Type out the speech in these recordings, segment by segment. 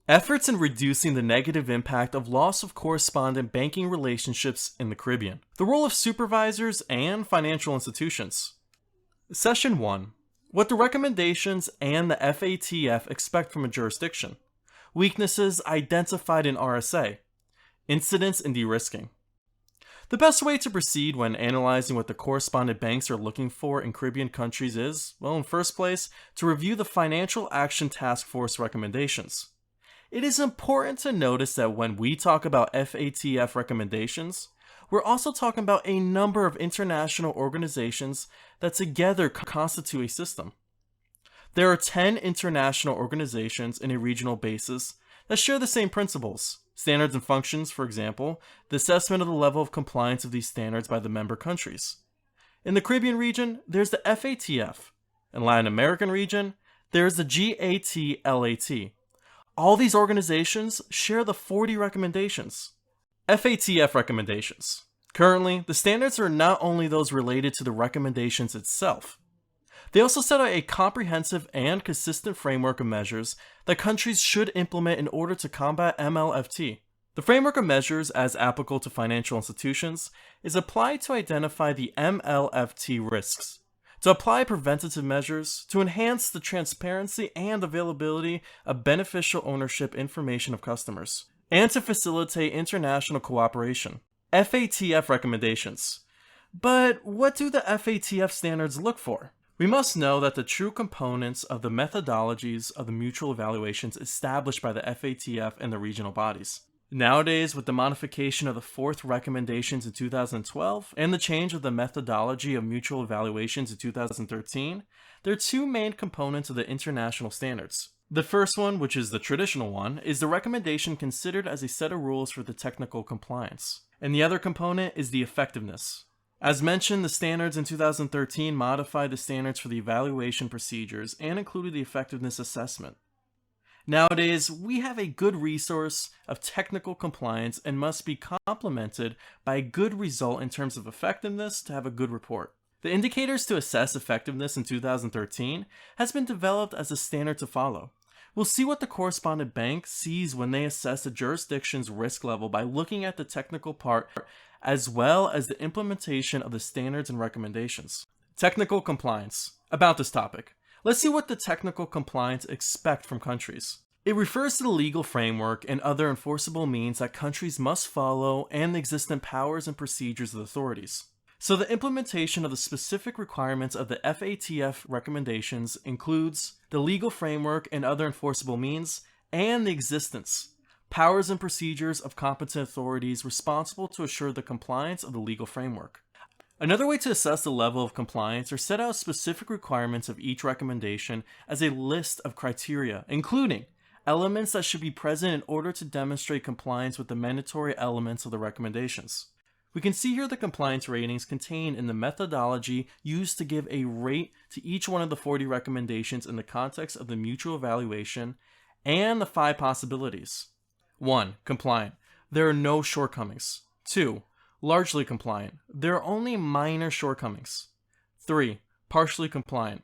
Efforts in reducing the negative impact of loss of correspondent banking relationships in the Caribbean. The role of supervisors and financial institutions. Session 1. What the recommendations and the FATF expect from a jurisdiction. Weaknesses identified in RSA. Incidents in de-risking. The best way to proceed when analyzing what the correspondent banks are looking for in Caribbean countries is, well, in first place, to review the Financial Action Task Force recommendations. It is important to notice that when we talk about FATF recommendations, we're also talking about a number of international organizations that together constitute a system. There are 10 international organizations in a regional basis that share the same principles. Standards and functions, for example, the assessment of the level of compliance of these standards by the member countries. In the Caribbean region, there's the FATF. In Latin American region, there's the GATLAT. All these organizations share the 40 recommendations. FATF recommendations. Currently, the standards are not only those related to the recommendations itself. They also set out a comprehensive and consistent framework of measures that countries should implement in order to combat MLFT. The framework of measures, as applicable to financial institutions, is applied to identify the MLFT risks, to apply preventative measures, to enhance the transparency and availability of beneficial ownership information of customers, and to facilitate international cooperation. FATF recommendations. But what do the FATF standards look for? We must know that the true components of the methodologies of the mutual evaluations established by the FATF and the regional bodies. Nowadays, with the modification of the 4th recommendations in 2012 and the change of the methodology of mutual evaluations in 2013, there are two main components of the international standards. The first one, which is the traditional one, is the recommendation considered as a set of rules for the technical compliance. And the other component is the effectiveness. As mentioned, the standards in 2013 modified the standards for the evaluation procedures and included the effectiveness assessment. Nowadays, we have a good resource of technical compliance and must be complemented by a good result in terms of effectiveness to have a good report. The indicators to assess effectiveness in 2013 has been developed as a standard to follow. We'll see what the correspondent bank sees when they assess a jurisdiction's risk level by looking at the technical part as well as the implementation of the standards and recommendations. Technical compliance. About this topic, let's see what the technical compliance expect from countries. It refers to the legal framework and other enforceable means that countries must follow and the existent powers and procedures of the authorities. So the implementation of the specific requirements of the FATF recommendations includes the legal framework and other enforceable means and the existence, powers and procedures of competent authorities responsible to assure the compliance of the legal framework. Another way to assess the level of compliance are set out specific requirements of each recommendation as a list of criteria, including elements that should be present in order to demonstrate compliance with the mandatory elements of the recommendations. We can see here the compliance ratings contained in the methodology used to give a rate to each one of the 40 recommendations in the context of the mutual evaluation and the 5 possibilities. 1. Compliant. There are no shortcomings. 2. Largely compliant. There are only minor shortcomings. 3. Partially compliant.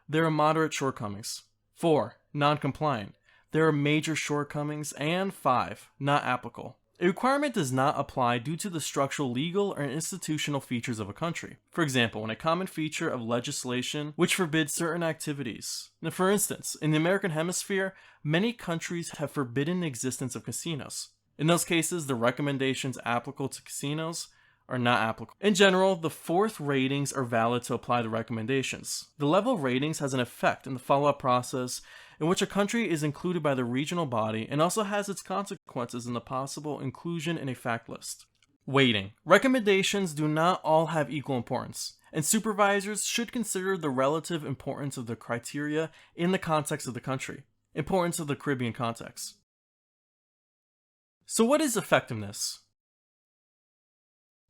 There are moderate shortcomings. 4. Non-compliant. There are major shortcomings. And 5. Not applicable. A requirement does not apply due to the structural, legal, or institutional features of a country. For example, when a common feature of legislation which forbids certain activities. Now, for instance, in the American hemisphere, many countries have forbidden the existence of casinos. In those cases, the recommendations applicable to casinos are not applicable. In general, the 4th ratings are valid to apply the recommendations. The level of ratings has an effect in the follow-up process in which a country is included by the regional body and also has its consequences in the possible inclusion in a fact list. Weighting. Recommendations do not all have equal importance, and supervisors should consider the relative importance of the criteria in the context of the country, importance of the Caribbean context. So what is effectiveness?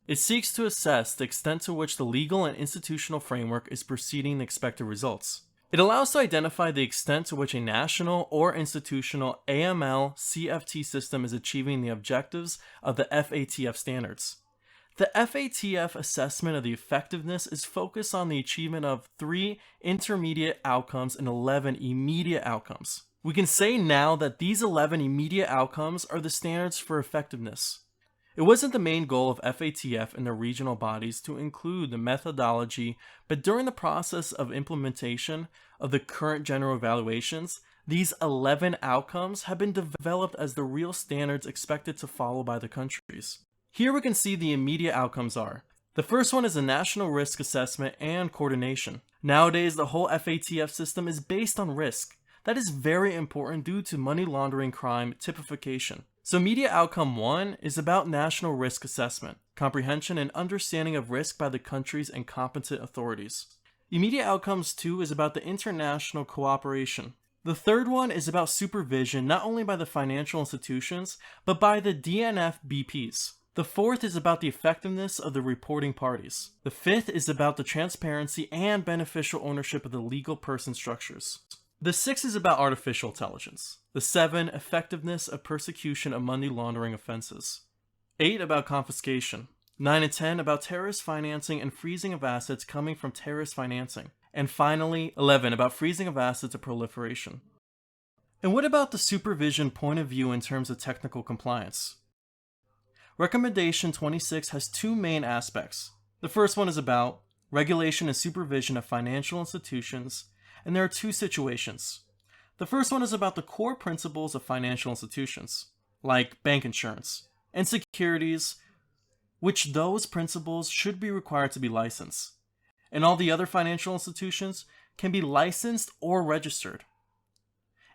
It seeks to assess the extent to which the legal and institutional framework is preceding the expected results. It allows to identify the extent to which a national or institutional AML-CFT system is achieving the objectives of the FATF standards. The FATF assessment of the effectiveness is focused on the achievement of 3 intermediate outcomes and 11 immediate outcomes. We can say now that these 11 immediate outcomes are the standards for effectiveness. It wasn't the main goal of FATF and the regional bodies to include the methodology, but during the process of implementation of the current general evaluations, these 11 outcomes have been developed as the real standards expected to follow by the countries. Here we can see the immediate outcomes are. The first one is a national risk assessment and coordination. Nowadays, the whole FATF system is based on risk. That is very important due to money laundering crime typification. So immediate outcome 1 is about national risk assessment, comprehension and understanding of risk by the countries and competent authorities. Immediate outcomes 2 is about the international cooperation. The third one is about supervision not only by the financial institutions, but by the DNF BPs. The fourth is about the effectiveness of the reporting parties. The fifth is about the transparency and beneficial ownership of the legal person structures. The 6 is about artificial intelligence. The 7, effectiveness of persecution of money laundering offenses. 8, about confiscation. 9 and 10, about terrorist financing and freezing of assets coming from terrorist financing. And finally, 11, about freezing of assets of proliferation. And what about the supervision point of view in terms of technical compliance? Recommendation 26 has 2 main aspects. The first one is about regulation and supervision of financial institutions, and there are 2 situations. The first one is about the core principles of financial institutions, like bank insurance, and securities, which those principles should be required to be licensed. And all the other financial institutions can be licensed or registered.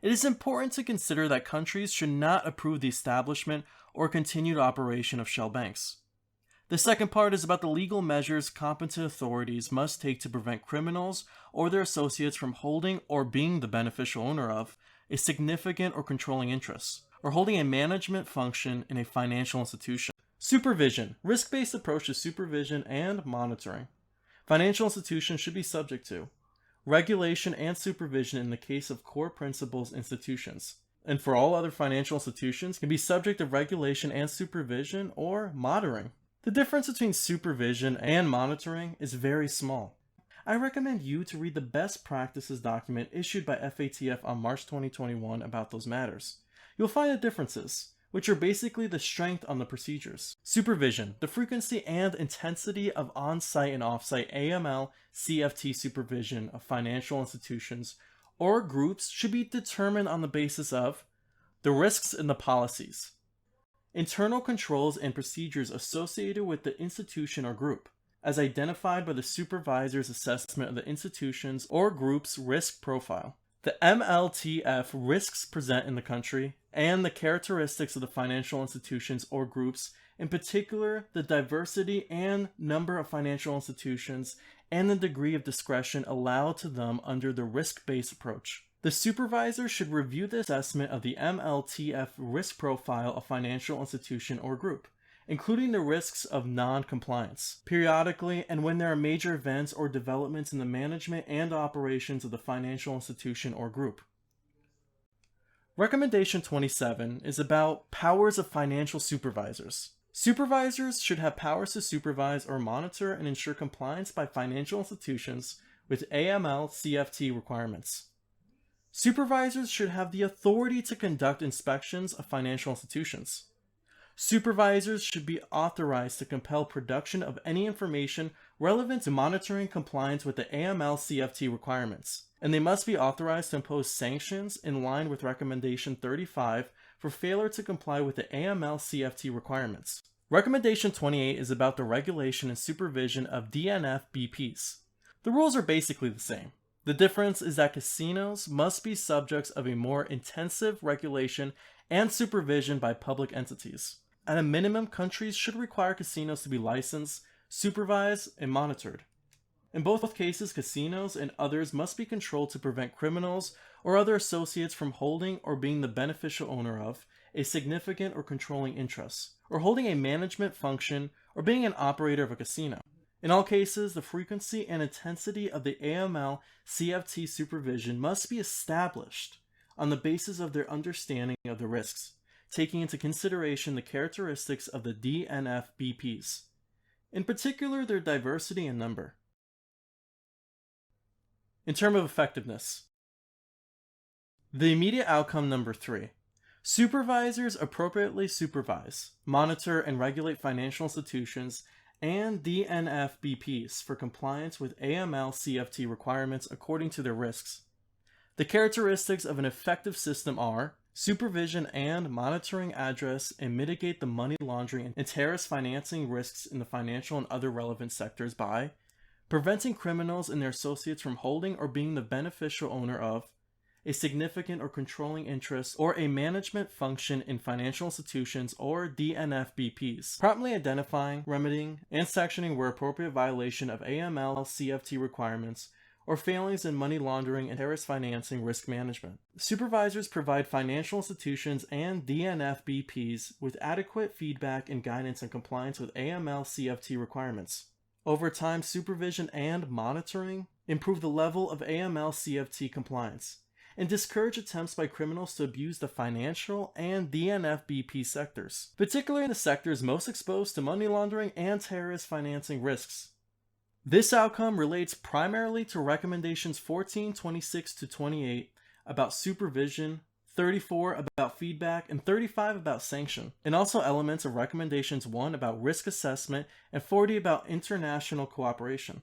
It is important to consider that countries should not approve the establishment or continued operation of shell banks. The second part is about the legal measures competent authorities must take to prevent criminals or their associates from holding or being the beneficial owner of a significant or controlling interest, or holding a management function in a financial institution. Supervision, risk-based approach to supervision and monitoring. Financial institutions should be subject to regulation and supervision in the case of core principles institutions, and for all other financial institutions can be subject to regulation and supervision or monitoring. The difference between supervision and monitoring is very small. I recommend you to read the best practices document issued by FATF on March 2021 about those matters. You'll find the differences, which are basically the strength on the procedures. Supervision, the frequency and intensity of on-site and off-site AML CFT supervision of financial institutions or groups should be determined on the basis of the risks and the policies, internal controls and procedures associated with the institution or group, as identified by the supervisor's assessment of the institution's or group's risk profile, the MLTF risks present in the country, and the characteristics of the financial institutions or groups, in particular the diversity and number of financial institutions and the degree of discretion allowed to them under the risk-based approach. The supervisor should review the assessment of the MLTF risk profile of financial institution or group, including the risks of non-compliance, periodically and when there are major events or developments in the management and operations of the financial institution or group. Recommendation 27 is about powers of financial supervisors. Supervisors should have powers to supervise or monitor and ensure compliance by financial institutions with AML-CFT requirements. Supervisors should have the authority to conduct inspections of financial institutions. Supervisors should be authorized to compel production of any information relevant to monitoring compliance with the AML-CFT requirements, and they must be authorized to impose sanctions in line with Recommendation 35 for failure to comply with the AML-CFT requirements. Recommendation 28 is about the regulation and supervision of DNF BPs. The rules are basically the same. The difference is that casinos must be subjects of a more intensive regulation and supervision by public entities. At a minimum, countries should require casinos to be licensed, supervised, and monitored. In both cases, casinos and others must be controlled to prevent criminals or other associates from holding or being the beneficial owner of a significant or controlling interest, or holding a management function or being an operator of a casino. In all cases, the frequency and intensity of the AML CFT supervision must be established on the basis of their understanding of the risks, taking into consideration the characteristics of the DNF BPs, in particular their diversity and number. In terms of effectiveness, The immediate outcome number 3. Supervisors appropriately supervise, monitor, and regulate financial institutions and DNFBPs for compliance with AML-CFT requirements according to their risks. The characteristics of an effective system are supervision and monitoring address and mitigate the money laundering and terrorist financing risks in the financial and other relevant sectors by preventing criminals and their associates from holding or being the beneficial owner of a significant or controlling interest or a management function in financial institutions or DNFBPs, promptly identifying, remedying, and sanctioning where appropriate violation of AML-CFT requirements or failings in money laundering and terrorist financing risk management. Supervisors provide financial institutions and DNFBPs with adequate feedback and guidance in compliance with AML-CFT requirements. Over time, supervision and monitoring improve the level of AML-CFT compliance and discourage attempts by criminals to abuse the financial and DNFBP sectors, particularly in the sectors most exposed to money laundering and terrorist financing risks. This outcome relates primarily to recommendations 14, 26 to 28 about supervision, 34 about feedback, and 35 about sanction, and also elements of recommendations 1 about risk assessment and 40 about international cooperation.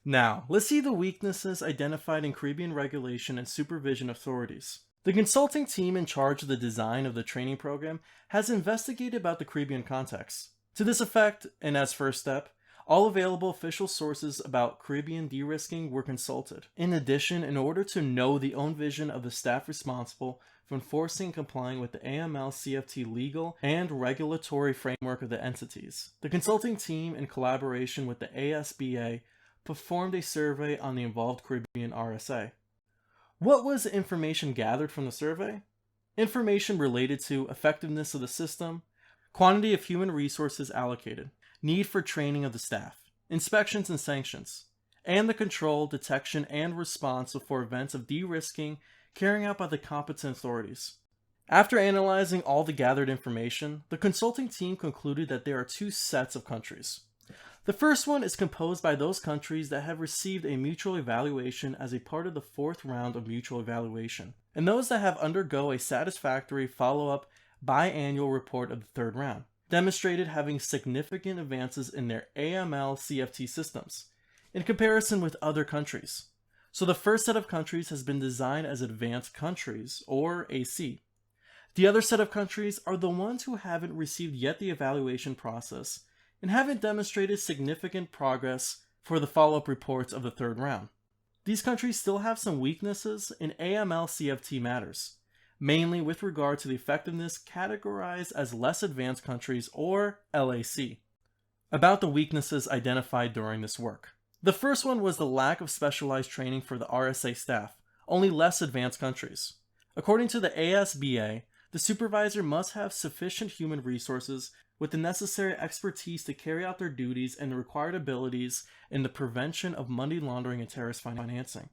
Now, let's see the weaknesses identified in Caribbean regulation and supervision authorities. The consulting team in charge of the design of the training program has investigated about the Caribbean context. To this effect, and as first step, all available official sources about Caribbean de-risking were consulted. In addition, in order to know the own vision of the staff responsible for enforcing and complying with the AML-CFT legal and regulatory framework of the entities, the consulting team, in collaboration with the ASBA, performed a survey on the involved Caribbean RSA. What was the information gathered from the survey? Information related to effectiveness of the system, quantity of human resources allocated, need for training of the staff, inspections and sanctions, and the control, detection, and response for events of de-risking carrying out by the competent authorities. After analyzing all the gathered information, the consulting team concluded that there are 2 sets of countries. The first one is composed by those countries that have received a mutual evaluation as a part of the 4th round of mutual evaluation, and those that have undergone a satisfactory follow-up biannual report of the 3rd round, demonstrated having significant advances in their AML-CFT systems, in comparison with other countries. So the first set of countries has been designed as advanced countries, or AC. The other set of countries are the ones who haven't received yet the evaluation process and haven't demonstrated significant progress for the follow-up reports of the 3rd round. These countries still have some weaknesses in AML-CFT matters, mainly with regard to the effectiveness categorized as less advanced countries, or LAC. About the weaknesses identified during this work. The first one was the lack of specialized training for the RSA staff, only less advanced countries. According to the ASBA, the supervisor must have sufficient human resources with the necessary expertise to carry out their duties and the required abilities in the prevention of money laundering and terrorist financing.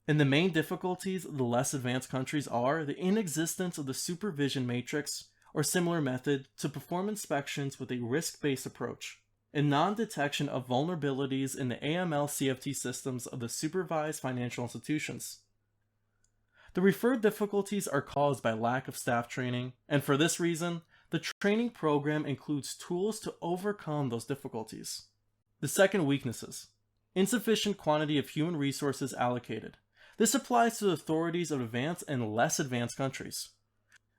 And the main difficulties of the less advanced countries are the inexistence of the supervision matrix or similar method to perform inspections with a risk-based approach, and non-detection of vulnerabilities in the AML-CFT systems of the supervised financial institutions. The referred difficulties are caused by lack of staff training, and for this reason, the training program includes tools to overcome those difficulties. The second weaknesses: insufficient quantity of human resources allocated. This applies to the authorities of advanced and less advanced countries.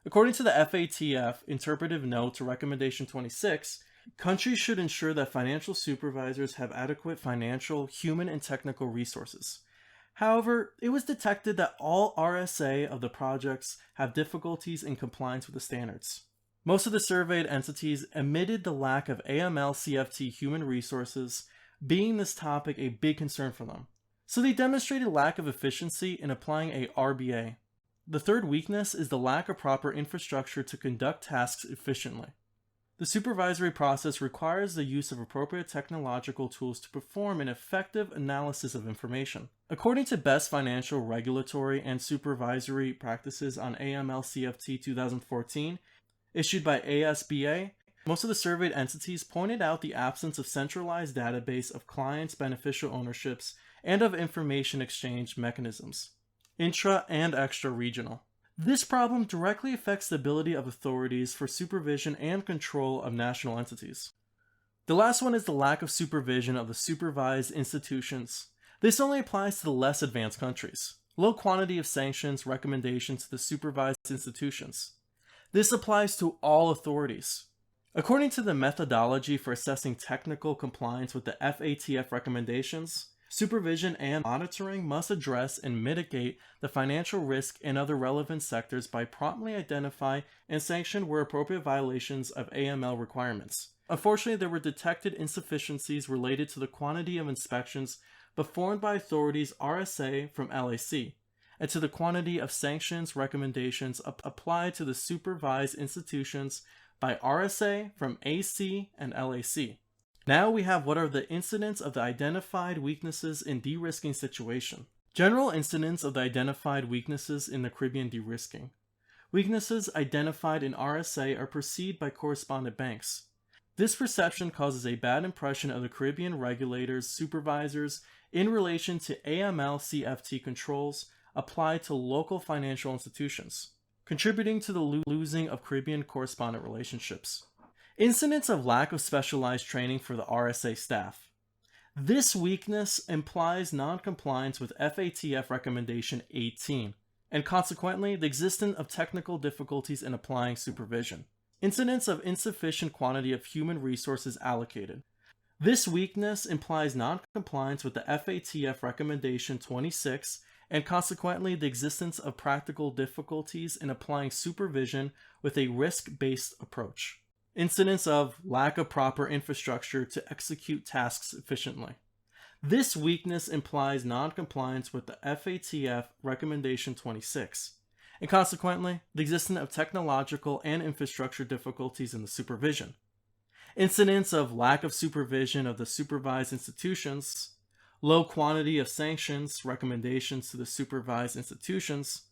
According to the FATF Interpretive Note to Recommendation 26, countries should ensure that financial supervisors have adequate financial, human, and technical resources. However, it was detected that all RSA of the projects have difficulties in compliance with the standards. Most of the surveyed entities admitted the lack of AML-CFT human resources, being this topic a big concern for them. So they demonstrated lack of efficiency in applying a RBA. The third weakness is the lack of proper infrastructure to conduct tasks efficiently. The supervisory process requires the use of appropriate technological tools to perform an effective analysis of information. According to Best Financial Regulatory and Supervisory Practices on AML-CFT 2014, issued by ASBA, most of the surveyed entities pointed out the absence of centralized database of clients' beneficial ownerships and of information exchange mechanisms. intra and extra-regional. This problem directly affects the ability of authorities for supervision and control of national entities. The last one is the lack of supervision of the supervised institutions. This only applies to the less advanced countries. Low quantity of sanctions recommendations to the supervised institutions. This applies to all authorities. According to the methodology for assessing technical compliance with the FATF recommendations, supervision and monitoring must address and mitigate the financial risk in other relevant sectors by promptly identify and sanction where appropriate violations of AML requirements. Unfortunately, there were detected insufficiencies related to the quantity of inspections performed by authorities RSA from LAC, and to the quantity of sanctions recommendations applied to the supervised institutions by RSA from AC and LAC. Now we have what are the incidents of the identified weaknesses in de-risking situation. General incidents of the identified weaknesses in the Caribbean de-risking. Weaknesses identified in RSA are perceived by correspondent banks. This perception causes a bad impression of the Caribbean regulators, supervisors in relation to AML CFT controls applied to local financial institutions, contributing to the losing of Caribbean correspondent relationships. Incidents of lack of specialized training for the RSA staff. This weakness implies non-compliance with FATF Recommendation 18, and consequently the existence of technical difficulties in applying supervision. Incidents of insufficient quantity of human resources allocated. This weakness implies non-compliance with the FATF Recommendation 26, and consequently the existence of practical difficulties in applying supervision with a risk-based approach. Incidents of lack of proper infrastructure to execute tasks efficiently. This weakness implies non-compliance with the FATF Recommendation 26, and consequently the existence of technological and infrastructure difficulties in the supervision. Incidents of lack of supervision of the supervised institutions, low quantity of sanctions recommendations to the supervised institutions.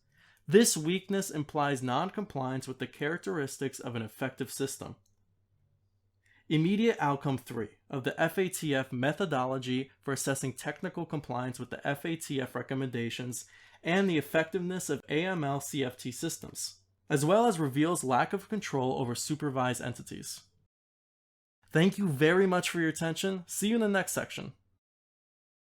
This weakness implies non-compliance with the characteristics of an effective system. Immediate outcome 3 of the FATF methodology for assessing technical compliance with the FATF recommendations and the effectiveness of AML CFT systems, as well as reveals lack of control over supervised entities. Thank you very much for your attention. See you in the next section.